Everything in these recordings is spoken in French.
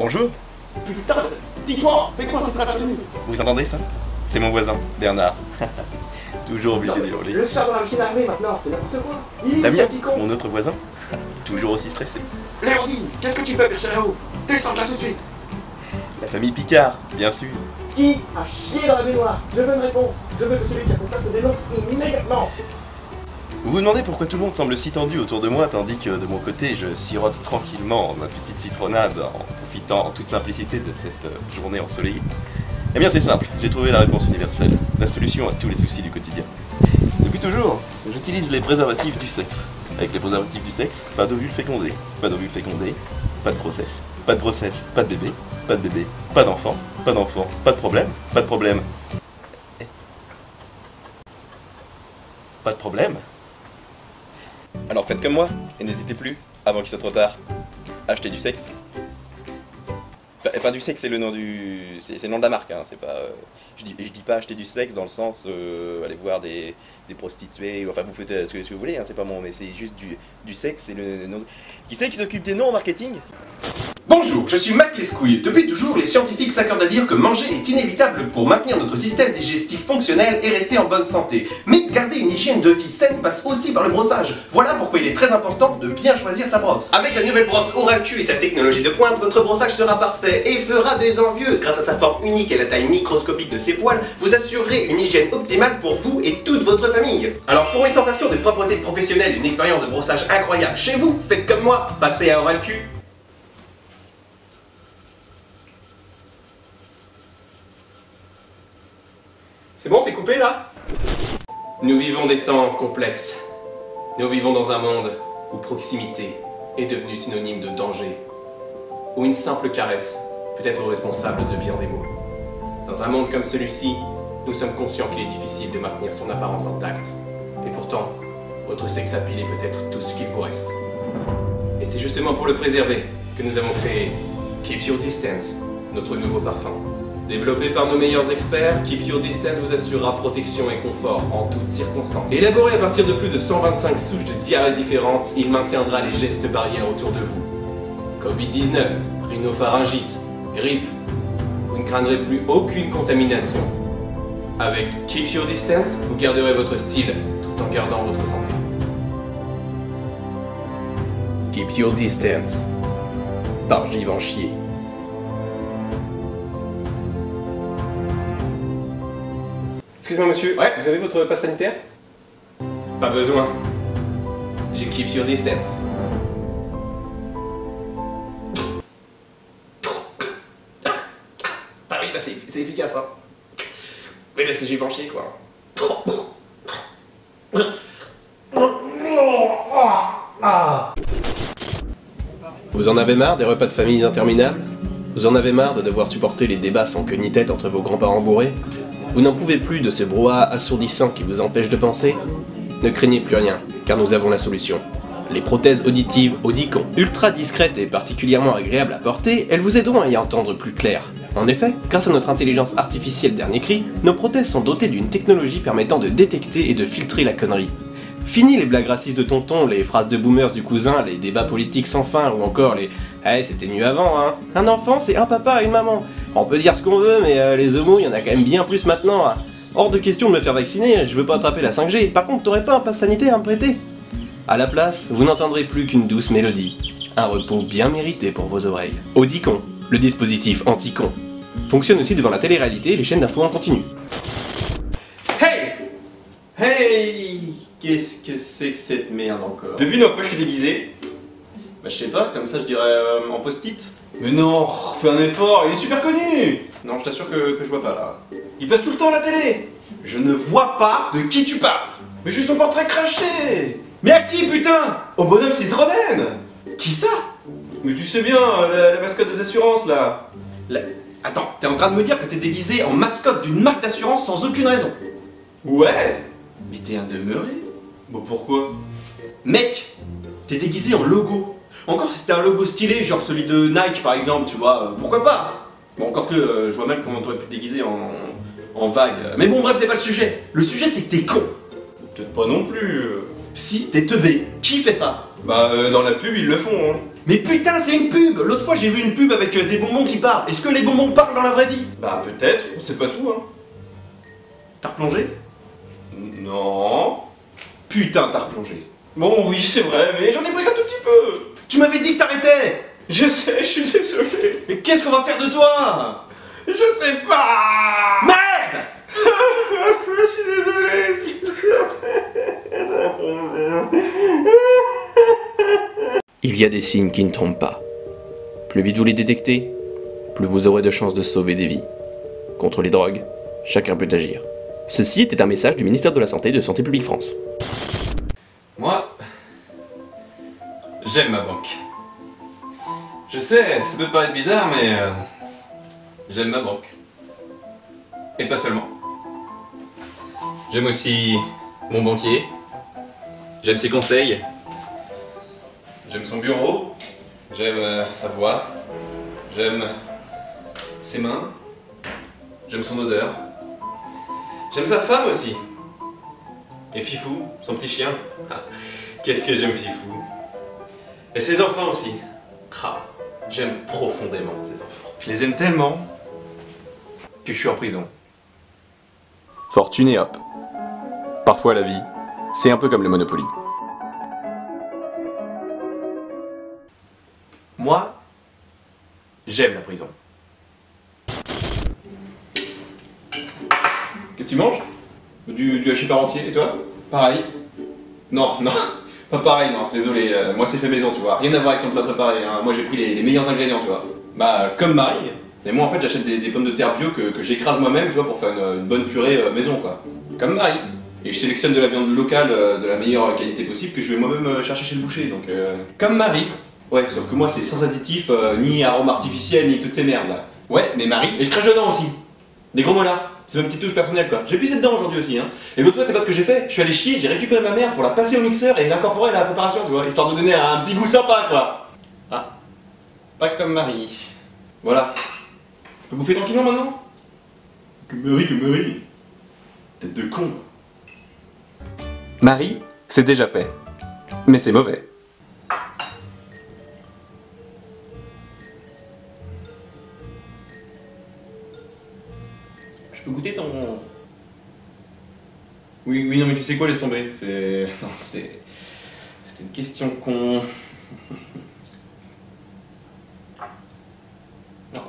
Bonjour. Putain, dis-toi, c'est quoi cette race chenille? Vous entendez ça? C'est mon voisin, Bernard. Toujours obligé de hurler. Le chat dans la machine à laver maintenant, c'est n'importe quoi. Damien, mon autre voisin, toujours aussi stressé. Léonie, qu'est-ce que tu fais, cher héros? Descends là tout de suite. La famille Picard, bien sûr. Qui a chié dans la baignoire? Je veux une réponse. Je veux que celui qui a fait ça se dénonce immédiatement. Vous vous demandez pourquoi tout le monde semble si tendu autour de moi, tandis que de mon côté, je sirote tranquillement ma petite citronnade en profitant en toute simplicité de cette journée ensoleillée. Eh bien c'est simple, j'ai trouvé la réponse universelle, la solution à tous les soucis du quotidien. Depuis toujours, j'utilise les préservatifs du sexe. Avec les préservatifs du sexe, pas d'ovules fécondés. Pas d'ovules fécondés, pas de grossesse. Pas de grossesse, pas de bébé. Pas de bébé, pas d'enfant. Pas d'enfant, pas de problème. Pas de problème. Pas de problème. Alors faites comme moi, et n'hésitez plus, avant qu'il soit trop tard. Achetez du sexe. Enfin, du sexe, c'est le nom du... C'est le nom de la marque, hein, c'est pas... je dis pas acheter du sexe dans le sens... aller voir des prostituées, enfin vous faites ce que vous voulez, hein, c'est pas mon... Mais c'est juste du sexe, c'est le nom... Qui c'est qui s'occupe des noms en marketing? Bonjour, je suis Mac Lescouille. Depuis toujours, les scientifiques s'accordent à dire que manger est inévitable pour maintenir notre système digestif fonctionnel et rester en bonne santé. Mais garder une hygiène de vie saine passe aussi par le brossage. Voilà pourquoi il est très important de bien choisir sa brosse. Avec la nouvelle brosse Oral-Q et sa technologie de pointe, votre brossage sera parfait et fera des envieux. Grâce à sa forme unique et la taille microscopique de ses poils, vous assurerez une hygiène optimale pour vous et toute votre famille. Alors pour une sensation de propreté professionnelle et une expérience de brossage incroyable chez vous, faites comme moi, passez à Oral-Q. C'est bon, c'est coupé là? Nous vivons des temps complexes. Nous vivons dans un monde où proximité est devenue synonyme de danger. Où une simple caresse peut être responsable de bien des maux. Dans un monde comme celui-ci, nous sommes conscients qu'il est difficile de maintenir son apparence intacte. Et pourtant, votre sex appeal est peut-être tout ce qu'il vous reste. Et c'est justement pour le préserver que nous avons créé Keep Your Distance, notre nouveau parfum. Développé par nos meilleurs experts, Keep Your Distance vous assurera protection et confort en toutes circonstances. Élaboré à partir de plus de 125 souches de diarrhée différentes, il maintiendra les gestes barrières autour de vous. Covid-19, rhinopharyngite, grippe, vous ne craindrez plus aucune contamination. Avec Keep Your Distance, vous garderez votre style tout en gardant votre santé. Keep Your Distance, par Givenchy. Excusez-moi monsieur, ouais, vous avez votre passe sanitaire? Pas besoin. J'ai Keep Your Distance. Ah oui, bah c'est efficace, hein. Oui, bah c'est Givenchy, quoi. Vous en avez marre des repas de famille interminables? Vous en avez marre de devoir supporter les débats sans queue ni tête entre vos grands-parents bourrés? Vous n'en pouvez plus de ce brouhaha assourdissant qui vous empêche de penser? Ne craignez plus rien, car nous avons la solution. Les prothèses auditives Audicon. Ultra discrètes et particulièrement agréables à porter, elles vous aideront à y entendre plus clair. En effet, grâce à notre intelligence artificielle dernier cri, nos prothèses sont dotées d'une technologie permettant de détecter et de filtrer la connerie. Fini les blagues racistes de tonton, les phrases de boomers du cousin, les débats politiques sans fin ou encore les « Eh, c'était mieux avant, hein !» Un enfant, c'est un papa et une maman. On peut dire ce qu'on veut, mais les homos, il y en a quand même bien plus maintenant. Hein. Hors de question de me faire vacciner, je veux pas attraper la 5G. Par contre, t'aurais pas un pass sanitaire à me prêter? À la place, vous n'entendrez plus qu'une douce mélodie. Un repos bien mérité pour vos oreilles. Audicon, le dispositif anti-con. Fonctionne aussi devant la télé-réalité et les chaînes d'infos en continu. Hey! Hey! Qu'est-ce que c'est que cette merde encore? Devine en quoi je suis déguisé? Bah je sais pas, comme ça je dirais en post-it. Mais non, fais un effort, il est super connu! Non, je t'assure que je vois pas là. Il passe tout le temps à la télé! Je ne vois pas de qui tu parles! Mais j'ai son portrait craché! Mais à qui, putain? Au bonhomme Citroën! Qui ça? Mais tu sais bien, la mascotte des assurances, là. Attends, t'es en train de me dire que t'es déguisé en mascotte d'une marque d'assurance sans aucune raison? Ouais! Mais t'es un demeuré? Bah pourquoi? Mec, t'es déguisé en logo. Encore si c'était un logo stylé, genre celui de Nike par exemple, tu vois, pourquoi pas? Bon, encore que je vois mal comment t'aurais pu te déguiser en vague. Mais bon, bref, c'est pas le sujet. Le sujet, c'est que t'es con. Peut-être pas non plus. Si, t'es teubé. Qui fait ça? Bah, dans la pub, ils le font, hein. Mais putain, c'est une pub! L'autre fois, j'ai vu une pub avec des bonbons qui parlent. Est-ce que les bonbons parlent dans la vraie vie? Bah, peut-être, c'est pas tout, hein. T'as replongé? Non. Putain, t'as replongé. Bon, oui, c'est vrai, mais j'en ai pris qu'un tout petit peu. Tu m'avais dit que t'arrêtais! Je sais, je suis désolé. Mais qu'est-ce qu'on va faire de toi? Je sais pas. Merde! Je suis désolé. Il y a des signes qui ne trompent pas. Plus vite vous les détectez, plus vous aurez de chances de sauver des vies. Contre les drogues, chacun peut agir. Ceci était un message du ministère de la Santé et de Santé publique France. Moi, j'aime ma banque. Je sais, ça peut paraître bizarre, mais j'aime ma banque. Et pas seulement. J'aime aussi mon banquier. J'aime ses conseils. J'aime son bureau. J'aime sa voix. J'aime ses mains. J'aime son odeur. J'aime sa femme aussi. Et Fifou, son petit chien. Qu'est-ce que j'aime Fifou. Et ses enfants aussi. J'aime profondément ces enfants. Je les aime tellement que je suis en prison. Fortune et hop. Parfois la vie, c'est un peu comme le Monopoly. Moi, j'aime la prison. Qu'est-ce que tu manges? Du hachis parmentier, et toi? Pareil? Non, pas pareil, non, désolé, moi c'est fait maison, tu vois, rien à voir avec ton plat préparé, hein. Moi j'ai pris les meilleurs ingrédients, tu vois. Bah, comme Marie, et moi en fait j'achète des pommes de terre bio que j'écrase moi-même, tu vois, pour faire une bonne purée maison, quoi. Comme Marie. Et je sélectionne de la viande locale de la meilleure qualité possible que je vais moi-même chercher chez le boucher, donc comme Marie. Ouais, sauf que moi c'est sans additifs, ni arômes artificiels, ni toutes ces merdes là. Ouais, mais Marie, et je crache dedans aussi. Des gros molars. C'est ma petite touche personnelle quoi. J'ai pissé dedans aujourd'hui aussi hein. Et l'autre fois c'est pas ce que j'ai fait. Je suis allé chier, j'ai récupéré ma merde pour la passer au mixeur et l'incorporer à la préparation, tu vois, histoire de donner un petit goût sympa quoi. Ah. Pas comme Marie. Voilà. Je peux bouffer tranquillement maintenant? Que Marie. Tête de con. Marie, c'est déjà fait. Mais c'est mauvais. Je peux goûter ton... Oui, non mais tu sais quoi, laisse tomber. C'est... Non, c'était une question con... Non.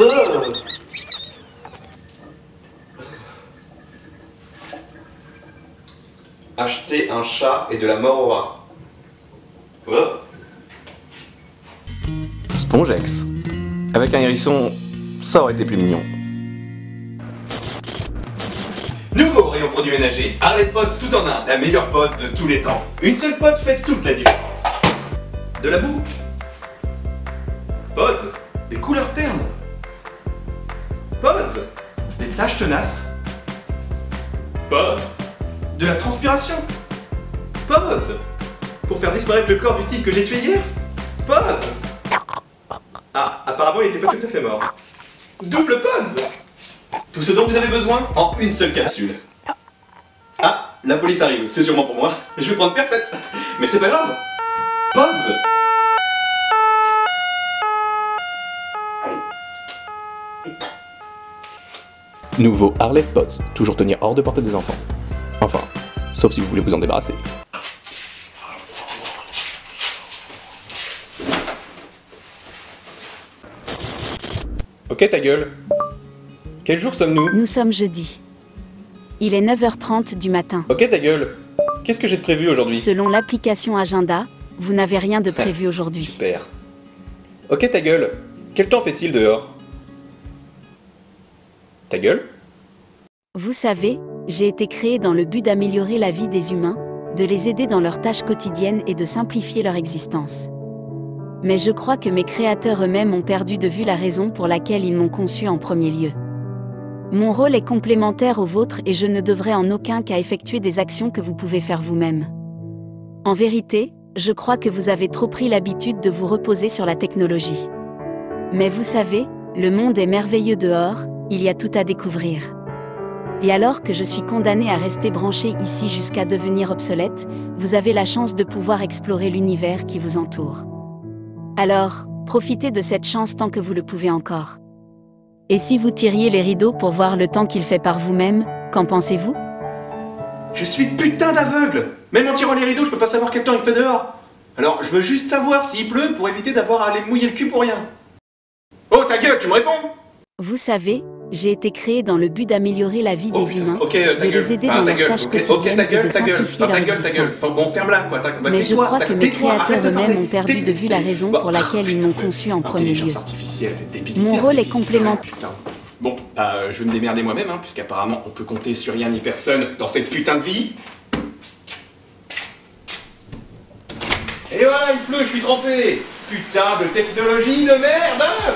Merde. Acheter un chat et de la mort au rat. Spongex. Avec un hérisson, ça aurait été plus mignon. Nouveau rayon produits ménagers, Arlette Pods tout en un, la meilleure pod de tous les temps. Une seule pod fait toute la différence. De la boue. Pods, des couleurs ternes. Pods, des taches tenaces. Pods, de la transpiration. Pods, pour faire disparaître le corps du type que j'ai tué hier. Pods. Ah, apparemment il était pas tout à fait mort. Double Pods. Tout ce dont vous avez besoin en une seule capsule. Ah, la police arrive, c'est sûrement pour moi. Je vais prendre perpète. Mais c'est pas grave. Pods. Nouveau Harley Pots, toujours tenir hors de portée des enfants. Enfin, sauf si vous voulez vous en débarrasser. Ok ta gueule. Quel jour sommes-nous? Nous sommes jeudi. Il est 9h30 du matin. Ok ta gueule. Qu'est-ce que j'ai de prévu aujourd'hui? Selon l'application Agenda, vous n'avez rien de prévu aujourd'hui. Super. Ok ta gueule. Quel temps fait-il dehors? Ta gueule? Vous savez, j'ai été créé dans le but d'améliorer la vie des humains, de les aider dans leurs tâches quotidiennes et de simplifier leur existence. Mais je crois que mes créateurs eux-mêmes ont perdu de vue la raison pour laquelle ils m'ont conçu en premier lieu. Mon rôle est complémentaire au vôtre et je ne devrais en aucun cas effectuer des actions que vous pouvez faire vous-même. En vérité, je crois que vous avez trop pris l'habitude de vous reposer sur la technologie. Mais vous savez, le monde est merveilleux dehors, il y a tout à découvrir. Et alors que je suis condamné à rester branché ici jusqu'à devenir obsolète, vous avez la chance de pouvoir explorer l'univers qui vous entoure. Alors, profitez de cette chance tant que vous le pouvez encore. Et si vous tiriez les rideaux pour voir le temps qu'il fait par vous-même, qu'en pensez-vous? Je suis putain d'aveugle! Même en tirant les rideaux, je peux pas savoir quel temps il fait dehors. Alors, je veux juste savoir s'il pleut pour éviter d'avoir à aller me mouiller le cul pour rien. Oh, ta gueule, tu me réponds? Vous savez, j'ai été créé dans le but d'améliorer la vie des humains, ok, de ta gueule. les aider Enfin, dans ta leurs gueule, tâches ok, quotidiennes ta et gueule, de ta gueule, simplifier enfin, ta leur gueule, ta gueule. existence. Enfin, bon, ferme-la, quoi. Bah, Mais je tais-toi, crois que mes tais-toi, arrête créateurs de parler. eux-mêmes ont perdu de vue la raison pour laquelle ils m'ont conçu en premier lieu. Intelligence artificielle, débilité Mon rôle est artificielle. complémentaire. Putain. Bon, je vais me démerder moi-même, hein, puisqu'apparemment on peut compter sur rien ni personne dans cette putain de vie. Et voilà, il pleut, je suis trempé. Putain de technologie de merde, hein.